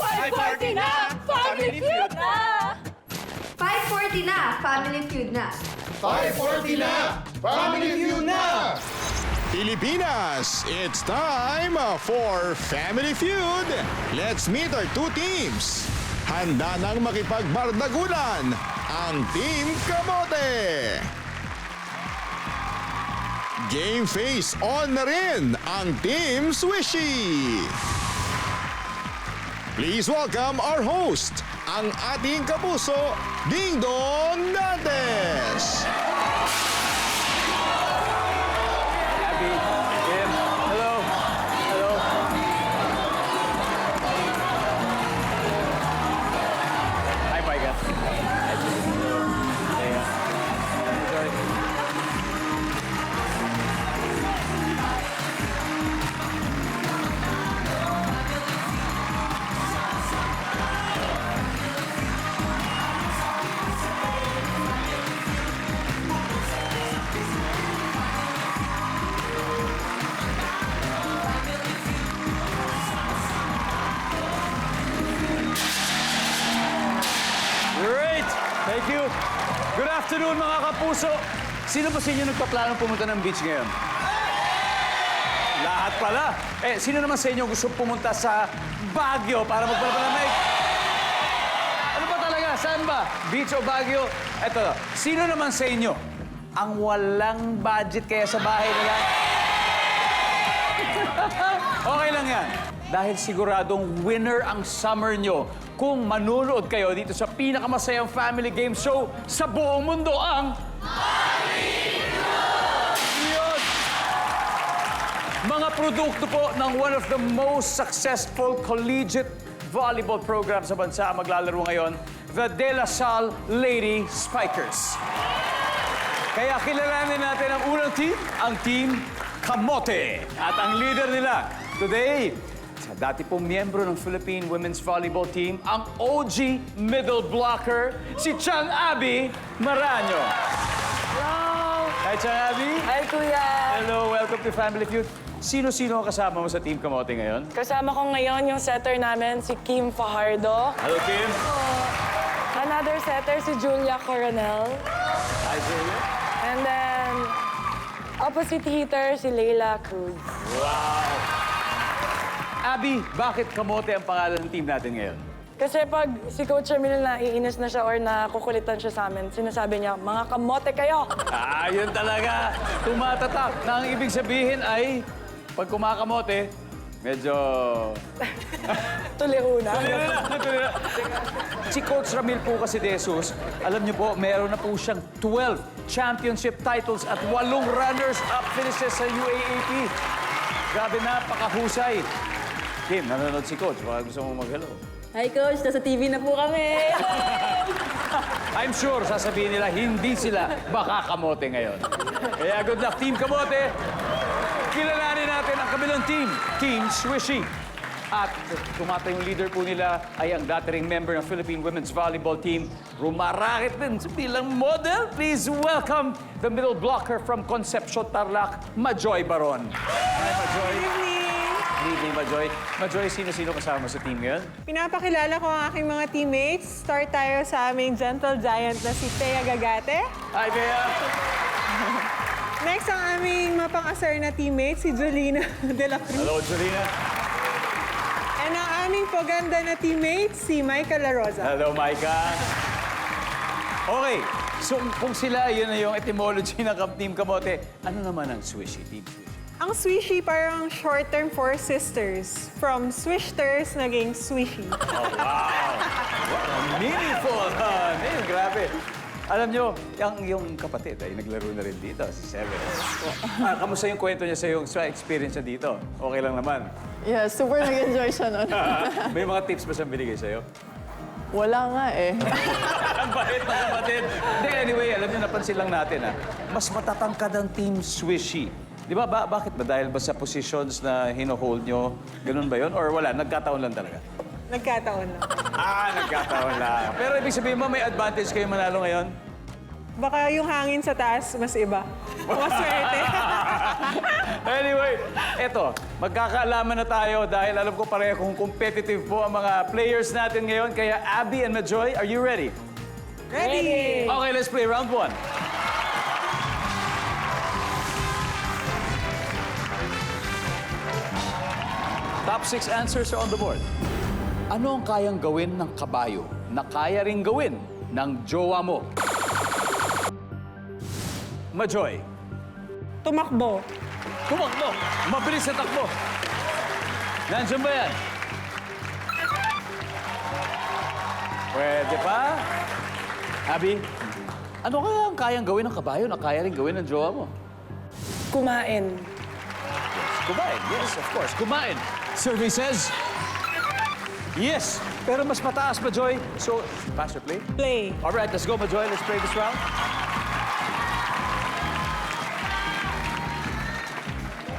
540 na! Family Feud na! 540 na, Family Feud na. 540 na! Family Feud na! Pilipinas, it's time for Family Feud. Let's meet our two teams. Handa nang makipagbardagulan ang Team Kamote. Game face on na rin ang Team Swishy. Please welcome our host, ang ating kapuso, Ding Dong Dantes. Abby, Kim, hello. Hello. Hi, Micah. Hi, Leia. Enjoy. Great! Thank you. Good afternoon, mga kapuso. Sino ba sa inyo nagpaplanong pumunta ng beach ngayon? Lahat pala. Sino naman sa inyo gusto pumunta sa Baguio para magpalapalamig? Ano ba talaga? Saan ba? Beach o Baguio? Eto, sino naman sa inyo ang walang budget kaya sa bahay nila? Okay lang yan. Dahil siguradong winner ang summer nyo kung manunood kayo dito sa pinakamasayang family game show sa buong mundo, ang... Yun! Mga produkto po ng one of the most successful collegiate volleyball programs sa bansa ang maglalaro ngayon, the De La Salle Lady Spikers. Kaya kilalanin natin ang unang team, ang Team Kamote. At ang leader nila today, sa dati pong miyembro ng Philippine Women's Volleyball Team, ang OG middle blocker, si Chang Abby Maranyo. Hello! Hi, Chang Abby. Hi, Kuya! Hello, welcome to Family Feud. Sino-sino ang kasama mo sa Team Kamote ngayon? Kasama ko ngayon yung setter namin, si Kim Fajardo. Hello, Kim. Another setter, si Julia Coronel. Hi, Julia. And then, opposite hitter, si Leila Cruz. Wow! Abby, bakit Kamote ang pangalan ng team natin ngayon? Kasi pag si Coach Emil naiinis na siya or nakukulitan siya sa amin, sinasabi niya, mga kamote kayo! Yun talaga. Tumatatak na ang ibig sabihin ay, pag kumakamote, medyo... Tuliro na. Si Coach Ramil po kasi de Jesus, alam niyo po, meron na po siyang 12 championship titles at 8 runners-up finishes sa UAAP. Grabe, napakahusay. Kim, nanonood si Coach. Baka gusto mo mag-hello. Hi, Coach. Nasa TV na po kami. I'm sure sasabihin nila, hindi sila baka kamote ngayon. Kaya good luck, Team Kamote. Kilalanin natin ang kabilang team, Team Swishy. At tumata yung leader po nila ay ang dating member ng Philippine Women's Volleyball Team. Rumarakit din bilang model. Please welcome the middle blocker from Concepcion, Tarlac, Majoy Baron. Hi, Majoy. Good evening! Good evening, Majoy. Majoy, sino-sino kasama sa team ngayon? Pinapakilala ko ang aking mga teammates. Start tayo sa aming gentle giant na si Thea Gagate. Hi, Bea. Next, ang aming mapang-asar na teammate, si Jolina De La Cruz. Hello, Jolina. And ang aming paganda na teammate, si Michael La Rosa. Hello, Micah. Okay, so kung sila, yun na yung etymology ng Team Kamote, ano naman ang Swishy, Team Swishy? Ang Swishy parang short term for sisters. From Swishters, naging Swishy. Oh, wow! Meaningful! Grabe. Alam nyo, yung kapatid ay naglaro na rin dito, si Seven. Kamusta yung kwento niya sa experience niya dito? Okay lang naman. Yeah, super nag-enjoy siya nun. May mga tips ba siyang binigay sa'yo? Wala nga eh. Ang bait na kapatid. Hindi, anyway, alam niyo, napansin lang natin, mas matatangkad ang Team Swishy. Di ba, bakit ba? Dahil ba sa positions na hino-hold nyo, ganun ba yun? Or wala, nagkataon lang talaga? Nagkataon lang. Nagkataon lang. Pero ibig sabihin mo, may advantage kayo manalo ngayon? Baka yung hangin sa taas, mas iba. Mas swerte. Anyway, eto, magkakaalaman na tayo dahil alam ko pareho kung competitive po ang mga players natin ngayon. Kaya Abby and Majoy, are you ready? Ready! Okay, let's play round 1. Top 6 answers are on the board. Ano ang kayang gawin ng kabayo na kaya ring gawin ng jowa mo? Majoy, Tumakbo. tumakbo. Mabilis na takbo. Nandiyan ba yan? Pwede pa? Abby, ano kaya ang kayang gawin ng kabayo na kaya ring gawin ng jowa mo? Kumain. Kumain, yes, of course. Kumain. Survey says, yes. Pero mas mataas, Majoy. So, pass or play? Play. All right, let's go, Majoy. Let's play this round.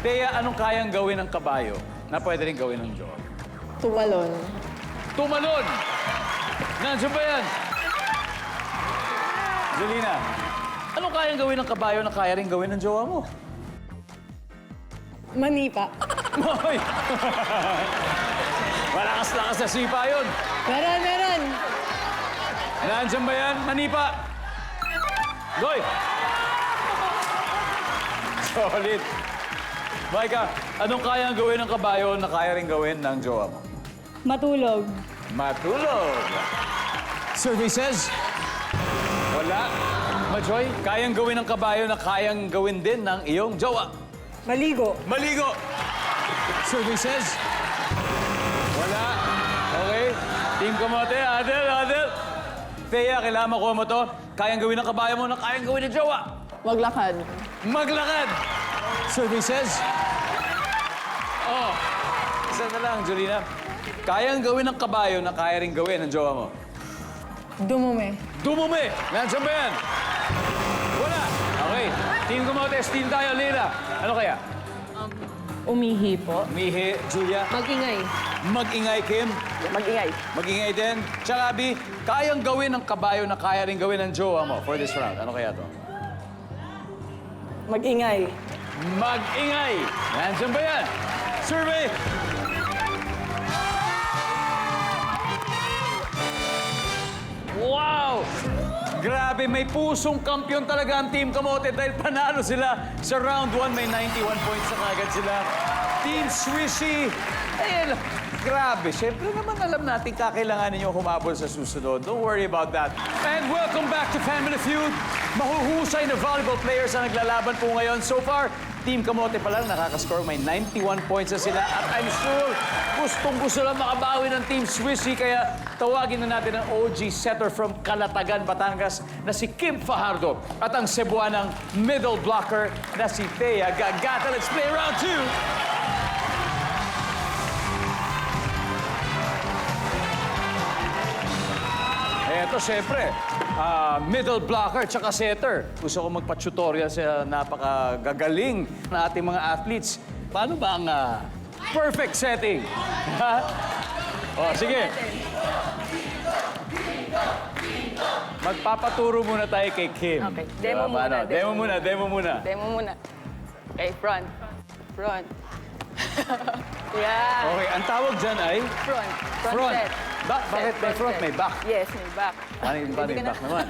Thea, anong kayang gawin ng kabayo na pwede rin gawin ng jowa? Tumalon. Tumalon! Nandiyan ba yan? Zelina, anong kayang gawin ng kabayo na kaya rin gawin ng jowa mo? Manipa. Hoy! Malakas-lakas na sipa yun. Meron. Nandiyan ba yan? Manipa! Goy! Solid. Maika, anong kayang gawin ng kabayo na kaya rin gawin ng jowa mo? Matulog. Matulog. Survey says, wala. Majoy, kayang gawin ng kabayo na kayang gawin din ng iyong jowa? Maligo. Maligo. Survey says, wala. Okay. Team Kamote, Adel. Thea, kailangan makuha mo to. Kayang gawin ng kabayo mo na kayang gawin ng jowa? Maglakad. Maglakad. Survey says, oh, isa na lang, Jolina. Kayang gawin ng kabayo na kaya rin gawin ng jowa mo? Dumume. Dumumi! Nandiyan ba yan? Wala. Okay. Team Kumotes, team tayo, Lila. Ano kaya? Umihi po. Mihi, Julia. Magingay. Mag-ingay, Kim. Magingay. Mag-ingay din. Tsaka, Abby, kayang gawin ng kabayo na kaya rin gawin ng jowa mo for this round. Ano kaya to? Mag-ingay. Mag-ingay. Nandiyan ba yan? Survey. Wow! Grabe, may pusong kampiyon talaga ang Team Kamote dahil panalo sila sa round 1. May 91 points na kagad sila. Team Swishy, ayun, grabe. Siyempre naman alam natin kakailanganin nyo humabol sa susunod. Don't worry about that. And welcome back to Family Feud. Mahuhusay na volleyball players ang naglalaban po ngayon. So far, Team Kamote pa lang nakakascore. May 91 points na sila. At I'm sure gustong-gusto lang makabawi ng Team Swishy. Kaya tawagin na natin ang OG setter from Calatagan, Batangas na si Kim Fajardo. At ang Cebuanang middle blocker na si Thea Gagata. Let's play round 2. Eto, syempre, middle blocker tsaka setter. Gusto ko magpa-tutorial sa napakagagaling na ating mga athletes. Paano ba ang perfect setting? Ha? O, sige. Magpapaturo muna tayo kay Kim. Okay, demo muna, Paano? demo Demo muna. Demo muna. Okay, front. Front. Yeah. Okay, ang tawag dyan ay Front. front. Set. Back? Bakit may Front front, set. may back? Yes, may back. Paano yung Hindi ka back naman?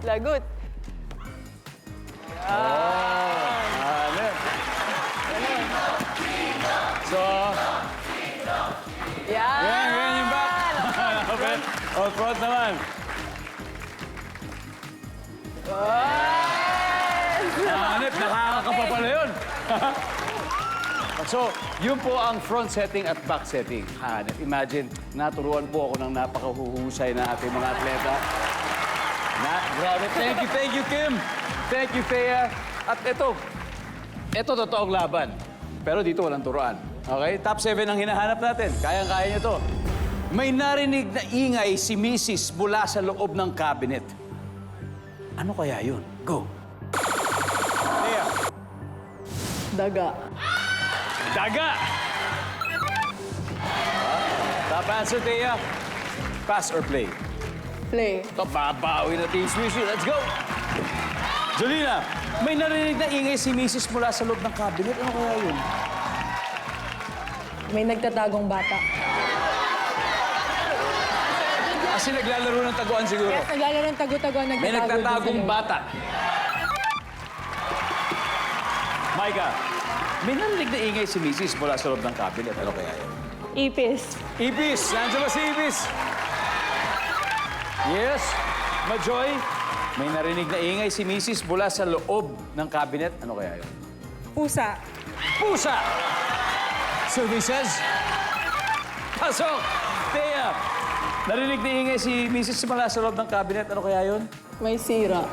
Lagot. Ano? So, Yan. yan yung back. Okay. O, front naman. Hanip, nakakakapa pala yun. So, yun po ang front setting at back setting. Hanip, imagine, naturuan po ako ng napakahuhusay na ating mga atleta. Grabe. Thank you, Kim. Thank you, Thea. At ito totoong laban. Pero dito walang turuan. Okay? Top 7 ang hinahanap natin. Kayang-kaya niyo to. May narinig na ingay si Mrs. mula sa loob ng cabinet. Ano kaya yun? Go. Thea. Daga. Daga! Top answer, Thea. Pass or play? Play. Ito, babawi na Team Swishy. Let's go! Jolina, may narinig na ingay si Mrs. mula sa loob ng cabinet. Ano kaya yun? May nagtatagong bata. Kasi naglalaro ng taguan siguro. Yes, naglalaro ng tago-tago, May nagtatagong bata. Micah, may narinig na ingay si Mrs. mula sa loob ng cabinet. Ano kaya yun? Ipis. Ibis! Nandiyan ba si Ibis? Yes. Majoy, may narinig na ingay si Mrs. mula sa loob ng cabinet. Ano kaya yun? Pusa. Pusa! Services? Pasok! Thea, narinig na ingay si Mrs. mula sa loob ng cabinet. Ano kaya yun? May sira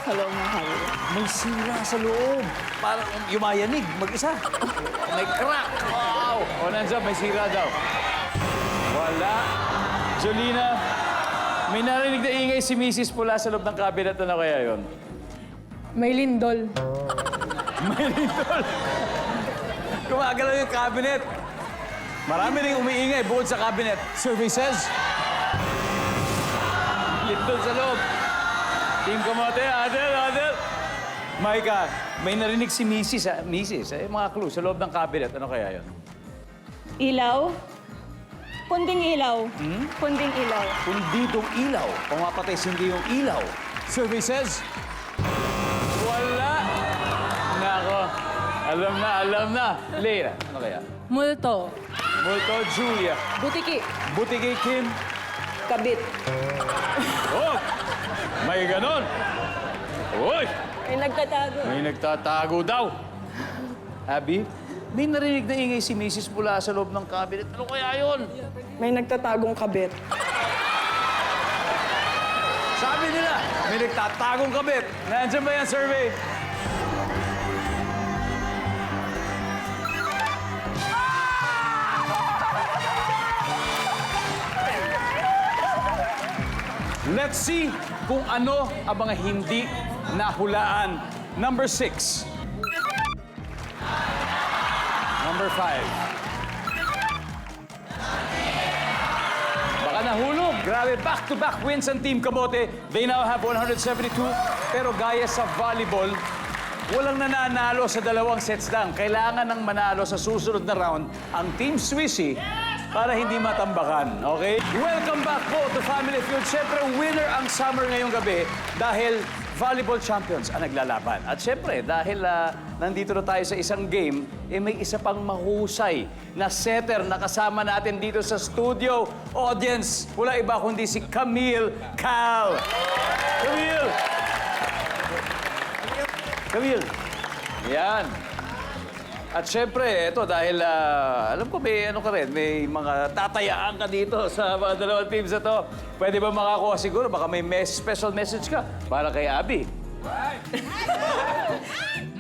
sa loob ng cabinet. May sira sa loob. Parang yumayanig, mag-isa. May crack. Wow! O, nandiyan, may sira daw. Wala. Jolina, may narinig na ingay si Mrs. mula sa loob ng cabinet. Ano kaya yun? May lindol. May lindol. Gumagalaw yung cabinet. Marami rin umiingay bukod sa cabinet. Services? Lindol sa loob. Team Kamote, Adel. Micah, may narinig si Mrs. Mga clue sa loob ng cabinet. Ano kaya yun? Ilaw. Punding ilaw. Punding ilaw. Kung ditong ilaw, pumapatay sindi yung ilaw. Services? Wala. Nako. Alam na. Leila, ano kaya? Multo. Multo, Julia. Butiki. Butiki, Kim. Kabit. Oh! May ganon. Uy! May nagtatago. May nagtatago daw. Abby, may narinig na ingay si Mrs. mula sa loob ng cabinet. Ano kaya yun? May nagtatagong kabit. Sabi nila, may nagtatagong kabit. Nandiyan ba yan, survey? Let's see kung ano ang mga hindi nahulaan. Number 6. Number 5. Baka nahulog. Grabe, back-to-back wins ang Team Kamote. They now have 172. Pero gaya sa volleyball, walang nananalo sa dalawang sets lang. Kailangan ng manalo sa susunod na round ang Team Swishy para hindi matambakan, okay? Welcome back po to Family Feud. Siyempre, winner ang summer ngayong gabi dahil volleyball champions ang naglalaban. At siyempre, dahil nandito na tayo sa isang game, may isa pang mahusay na setter na kasama natin dito sa studio. Audience, wala iba kundi si Camille Cal. Camille. Yan. At syempre, ito dahil alam ko may ano ka rin, may mga tatayaan ka dito sa mga dalawang teams na to. Pwede ba makakuha siguro? Baka may special message ka para kay Abby.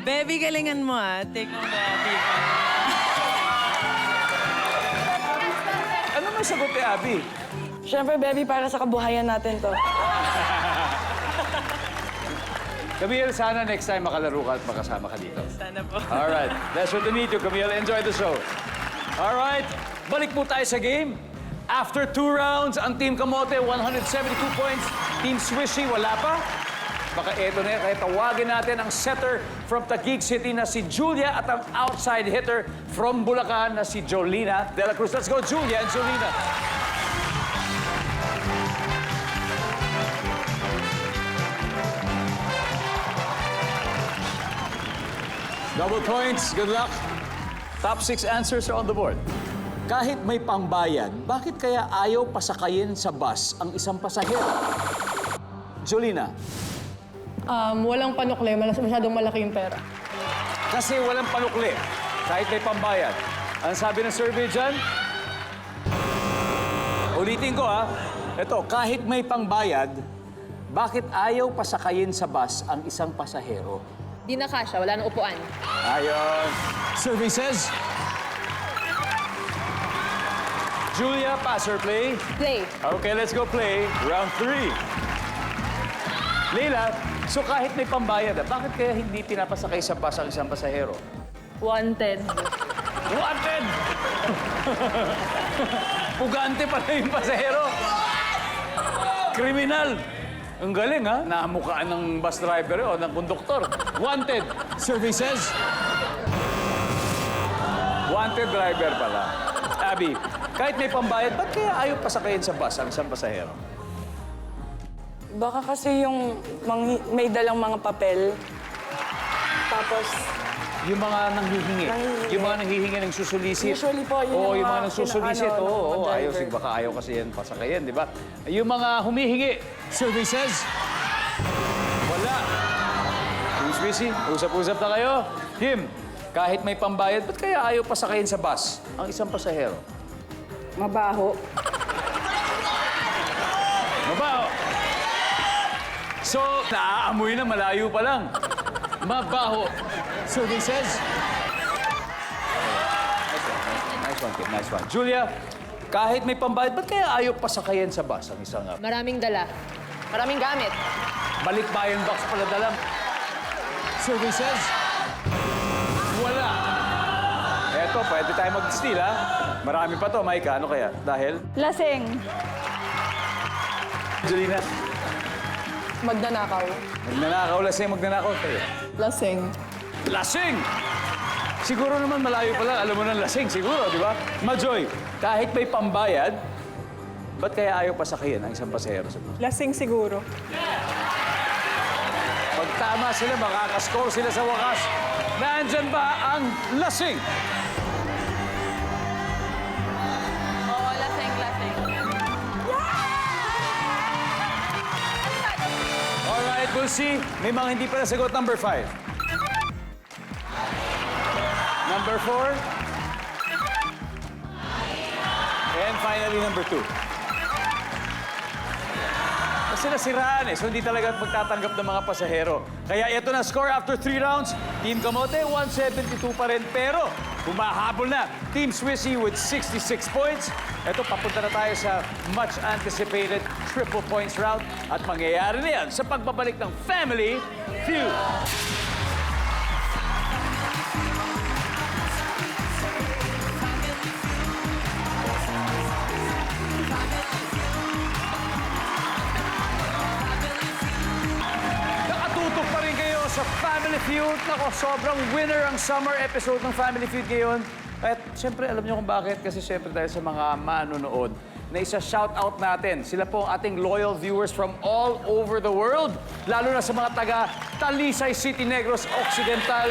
Baby, galingan mo Take mo na, Ano may sagot kay Abby? Siyempre, baby, para sa kabuhayan natin to. Camille, sana next time makalaro ka at makasama ka dito. Sana po. Alright, that's what to meet you, Camille. Enjoy the show. Alright, balik po tayo sa game. After 2 rounds, ang Team Kamote, 172 points. Team Swishy, wala pa. Baka eto na, kaya tawagin natin ang setter from Taguig City na si Julia at ang outside hitter from Bulacan na si Jolina De La Cruz. Let's go, Julia and Jolina. Double points. Good luck. Top 6 answers are on the board. Kahit may pangbayad, bakit kaya ayaw pasakayin sa bus ang isang pasahero? Jolina. Walang panukle, masyadong malaki yung pera. Kasi walang panukli, kahit may pambayad. Ang sabi ng survey dyan? Ulitin ko ha. Ito, kahit may pangbayad, bakit ayaw pasakayin sa bus ang isang pasahero? Di na kasha, wala nang upuan. Ayon. Survey says... Julia, pass or play? Play. Okay, let's go play. Round 3. Leila, so kahit may pambayad, bakit kaya hindi pinapasakay sa bus ang isang pasahero? Wanted. Wanted! Pugante pala yung pasahero. Kriminal. Ang galing, ha? Namukaan ng bus driver o ng konduktor. Wanted. Survey says... Wanted driver pala. Abby, kahit may pambayad, ba't kaya ayaw pasakayin sa bus ang isang pasahero? Baka kasi yung may dalang mga papel. Tapos, Yung mga nanghihingi. Nanghihingi. Yung mga nanghihingi ng susulisit. Usually po, yun Oo, yung yung mga mga nagsusulisit. ano, Oo, ng ayaw. driver. Baka ayaw kasi yan pasakayin, di ba? Yung mga humihingi. Survey says... Wala. Who's busy? Usap-usap na kayo. Kim, kahit may pambayad, ba't kaya ayaw pasakayin sa bus ang isang pasahero? Mabaho. Mabaho. So, naaamoy na malayo pa lang. Mabaho. Survey says... Nice one, Kim. Nice one. Julia, kahit may pambayad, ba't kaya ayaw pasakayin sa bus ang isang... Maraming dala. Maraming gamit. Balikbayan box pala dalam. Survey says... Wala. Eto, pwede tayo mag-steal, ha? Marami pa to, Maika. Ano kaya? Dahil? Lasing. Julina, Magnanakaw. magnanakaw, lasing, magnanakaw tayo. Lasing. Lasing! Siguro naman malayo pa lang. Alam mo ng lasing, siguro, di ba? Majoy, kahit may pambayad, ba't kaya ayaw pasakayin ang isang pasahero sa bus? Lasing siguro. Pag tama sila, makakascore sila sa wakas. Nandyan ba ang lasing? Oo, lasing. Alright, we'll see. May mga hindi pa nasagot. Number 5. Number 4. And finally, number 2. Kasi nasiraan so hindi talaga magtatanggap ng mga pasahero. Kaya ito na score after 3 rounds. Team Kamote, 172 pa rin. Pero humahabol na Team Swissy with 66 points. Ito, papunta na tayo sa much anticipated triple points round. At mangyayari na yan sa pagbabalik ng Family Feud. Nakatutok pa rin kayo sa Family Feud. Nako, sobrang winner ang summer episode ng Family Feud ngayon. At siyempre, alam niyo kung bakit. Kasi siyempre dahil sa mga manonood na isa-shoutout natin. Sila po ang ating loyal viewers from all over the world. Lalo na sa mga taga Talisay City, Negros Occidental,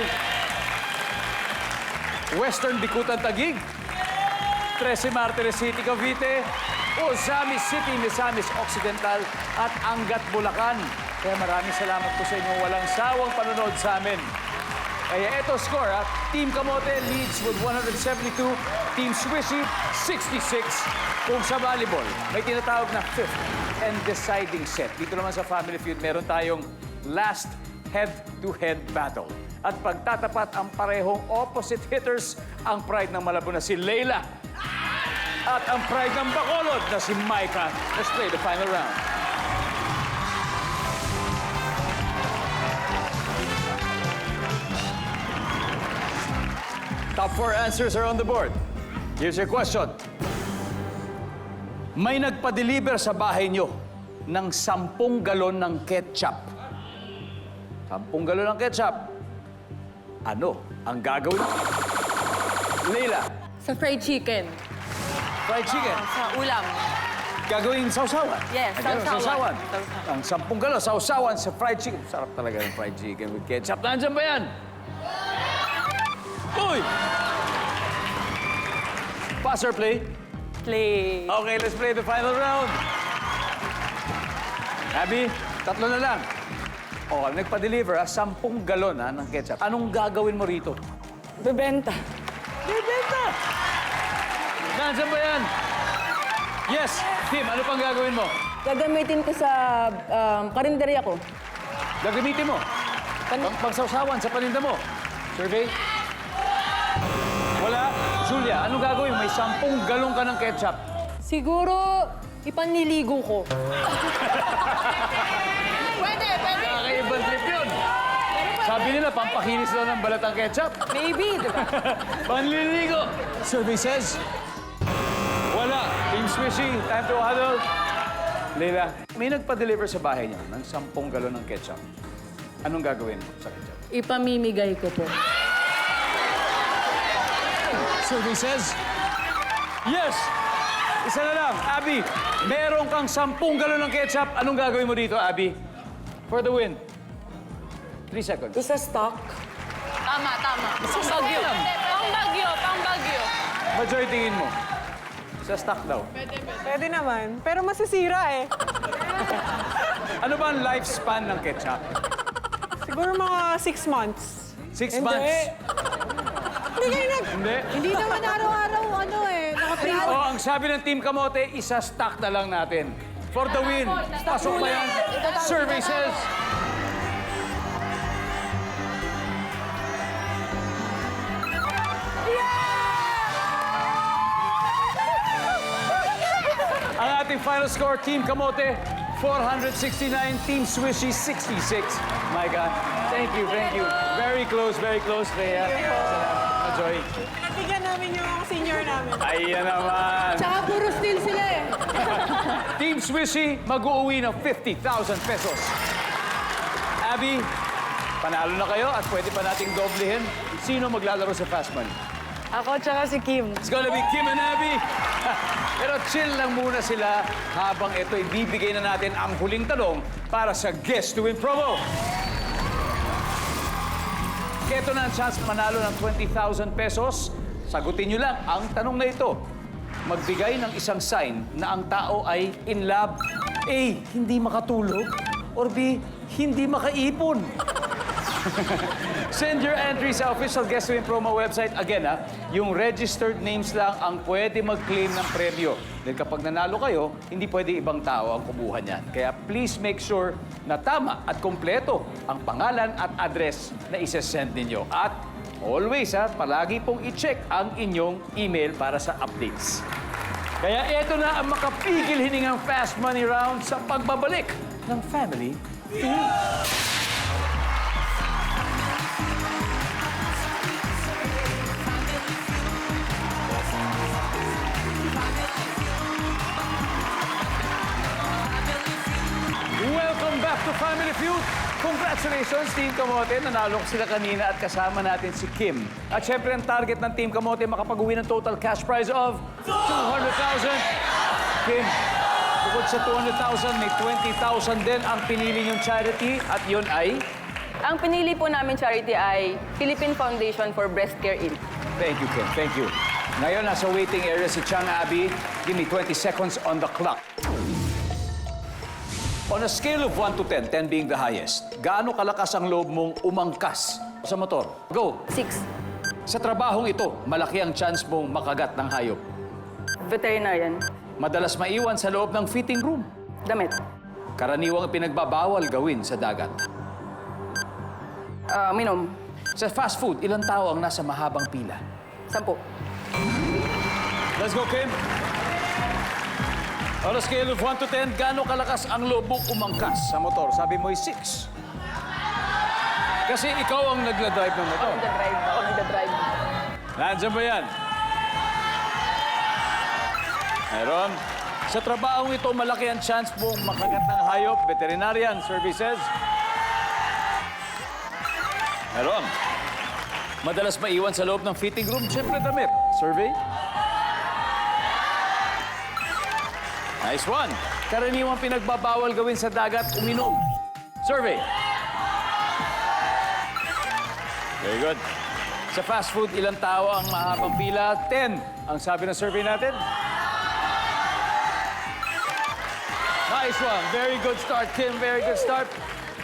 Western Bicutan, Taguig, 13 Martires City, Cavite, Ozami City, Misamis Occidental, at Angat, Bulacan. Kaya maraming salamat po sa inyong walang sawang panonood sa amin. Kaya eto score, ha? Team Kamote leads with 172, Team Swissy 66. Kung sa volleyball, may tinatawag na fifth and deciding set. Dito naman sa Family Feud, meron tayong last head-to-head battle. At pagtatapat ang parehong opposite hitters, ang pride ng Malabon na si Leila at ang pride ng Bacolod na si Maika. Let's play the final round. Top 4 answers are on the board. Here's your question. May nagpa-deliver sa bahay nyo ng 10 galon ng ketchup. 10 galon ng ketchup. Ano ang gagawin? Leila, Sa fried chicken. fried chicken. Sa ulam. Gagawin sausawan. Yes, Ay, ganun, sausawan. Ang 10 galon, sausawan sa fried chicken. Sarap talaga yung fried chicken with ketchup. Nandiyan ba yan? Uy! Pass or play? Play. Okay, let's play the final round. Abby, 3 na lang. Oh, nagpa-deliver 10 galon ng ketchup. Anong gagawin mo rito? bebenta. Bebenta! Nandiyan ba yan? Yes, Tim, ano pang gagawin mo? Gagamitin ko sa karinderya ko. Gagamitin mo? Pangsawsawan sa paninda mo? Survey? Wala? Julia, anong gagawin? May 10 galon ka ng ketchup. Siguro, ipaniligo ko. Pwede. Nakakaibang trip yun. Sabi nila, pampakinis daw ng balat ang ketchup. Maybe, di ba? Panliligo. Survey says... Wala. Team Swishy, time to huddle. Leila, may nagpa-deliver sa bahay niya ng 10 galon ng ketchup. Anong gagawin mo sa ketchup? Ipamimigay ko po. Survey says, yes! Isa na lang. Abby, meron kang 10 galon ng ketchup. Anong gagawin mo dito, Abby? For the win. 3 seconds. Isa stock. Tama. Pang-bagyo. Pang-bagyo. Majority tingin mo. Sa stock daw. Pwede naman. Pero masisira eh. Ano ba ang lifespan ng ketchup? Siguro mga 6 months. 6 months? Hindi kayo Hindi. Hindi naman araw-araw naka-free. Oh, ang sabi ng Team Kamote, isa stock na lang natin. For the win. Pasok ba yan? Survey says... Ang ating final score, Team Kamote, 469, Team Swishy, 66. My God. Thank you. Very close, Rhea. Joy. Bigyan namin yung senior namin. Ayan naman. Tsaka puro steal sila eh. Team Swishy, mag-uuwi ng 50,000 pesos. Abby, panalo na kayo at pwede pa nating doblehin. Sino maglalaro sa Fast Money? Ako tsaka si Kim. It's gonna be Kim and Abby. Pero chill lang muna sila habang ito ibibigay na natin ang huling tanong para sa Guess to Win promo. Ito na ang chance manalo ng 20,000 pesos. Sagutin nyo lang ang tanong na ito. Magbigay ng isang sign na ang tao ay in love. A. Hindi makatulog. Or B. Hindi makaipon. Send your entry sa official Guess to Win promo website. Again, yung registered names lang ang pwede mag-claim ng premyo. Dahil kapag nanalo kayo, hindi pwede ibang tao ang kumuha niyan. Kaya please make sure na tama at kompleto ang pangalan at address na isesend ninyo. At always, palagi pong i-check ang inyong email para sa updates. Kaya ito na ang makapigil hiningang Fast Money Round sa pagbabalik ng Family Feud. Welcome back to Family Feud. Congratulations, Team Kamote. Nanalo sila kanina at kasama natin si Kim. At syempre, ang target ng Team Kamote, makapag-uwi ng total cash prize of 200,000. Kim, bukod sa 200,000, may 20,000 din ang pinili niyong charity at yun ay... Ang pinili po namin charity ay Philippine Foundation for Breast Care Inc. Thank you, Kim. Thank you. Ngayon, nasa waiting area si Chang Abby. Give me 20 seconds on the clock. On a scale of 1 to 10, 10 being the highest, gaano kalakas ang loob mong umangkas sa motor? Go! 6. Sa trabahong ito, malaki ang chance mong makagat ng hayop. Veterinarian. Madalas maiwan sa loob ng fitting room. Damit. Karaniwang pinagbabawal gawin sa dagat. Minom. Sa fast food, ilang tao ang nasa mahabang pila? 10. Let's go, Kim! On a scale of 1 to 10, gaano kalakas ang loob mong umangkas sa motor? Sabi mo ay 6. Kasi ikaw ang nagla-drive ng motor. Ako nagda-drive. Nandiyan ba yan? Meron. Sa trabahong ito, malaki ang chance mong makagat ng hayop. Veterinarian services. Meron. Madalas maiwan sa loob ng fitting room. Siyempre, damit. Survey. Nice one. Karaniwang pinagbabawal gawin sa dagat, uminom. Survey. Very good. Sa fast food, ilang tao ang mahabang pila? 10. Ang sabi ng survey natin? Nice one. Very good start, Kim. Very good start.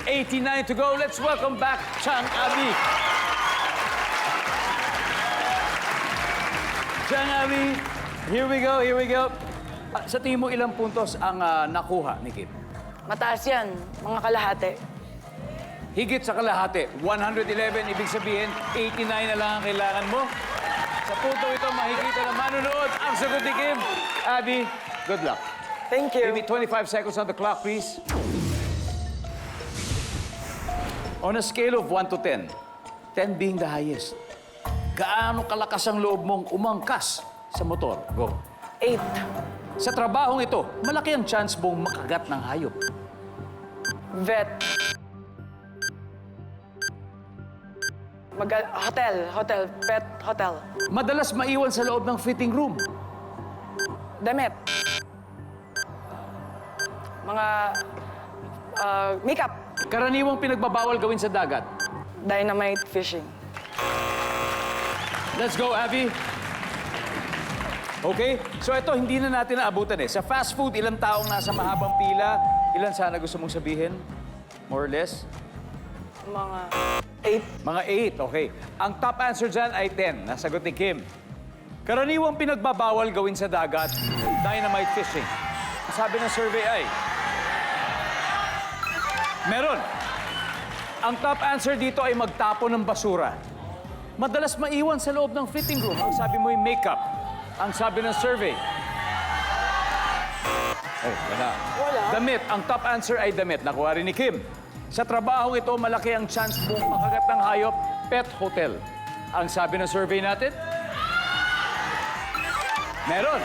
89 to go. Let's welcome back Chang Abby. Chang Abby, here we go. Sa tingin mo, ilang puntos ang nakuha ni Kim? Mataas yan, mga kalahati. Higit sa kalahati. 111, ibig sabihin, 89 na lang ang kailangan mo. Sa punto ito, makikita na manunood ang sagot ni Kim. Abby, good luck. Thank you. Give me 25 seconds on the clock, please. On a scale of 1 to 10, 10 being the highest, gaano kalakas ang loob mong umangkas sa motor? Go. 8. Sa trabahong ito, malaki ang chance mong makagat ng hayop. Vet. Hotel. Pet hotel. Madalas maiwan sa loob ng fitting room. Damit. Mga makeup. Karaniwang pinagbabawal gawin sa dagat. Dynamite fishing. Let's go, Abby. Okay, so ito hindi na natin naabutan eh. Sa fast food, ilang taong nasa mahabang pila? Ilan sana gusto mong sabihin? More or less? Mga 8. Mga 8, okay. Ang top answer dyan ay 10. Nasagot ni Kim. Karaniwang pinagbabawal gawin sa dagat, dynamite fishing. Ang sabi ng survey ay... Meron. Ang top answer dito ay magtapon ng basura. Madalas maiwan sa loob ng fitting room. Ang sabi mo ay makeup. Ang sabi ng survey. Oh, wala. Damit. Ang top answer ay damit. Nakuha rin ni Kim. Sa trabaho ito, malaki ang chance mong makagat ng hayop, pet hotel. Ang sabi ng survey natin? Meron.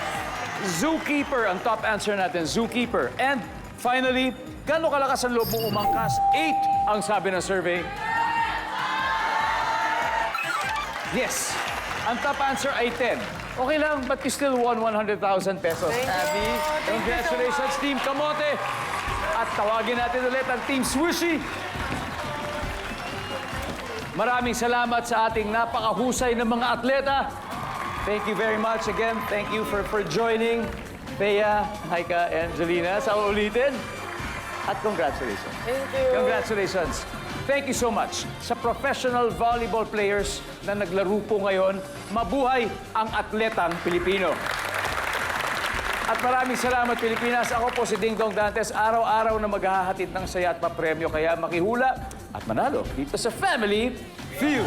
Zookeeper ang top answer natin. Zookeeper. And finally, gaano kalakas ang loob mong umangkas? 8 ang sabi ng survey. Yes. Ang top answer ay 10. Okay lang, but you still won 100,000 pesos. Abby, congratulations, Team Kamote. At tawagin natin ulit ang Team Swooshy. Maraming salamat sa ating napakahusay ng mga atleta. Thank you very much again. Thank you for joining. Thea, Haika, and Angelina. Sa ulitin. At congratulations. Thank you. Congratulations. Thank you so much sa professional volleyball players na naglaro po ngayon. Mabuhay ang atletang Pilipino. At maraming salamat, Pilipinas. Ako po si Ding Dong Dantes. Araw-araw na maghahatid ng saya at papremyo. Kaya makihula at manalo dito sa Family Feud.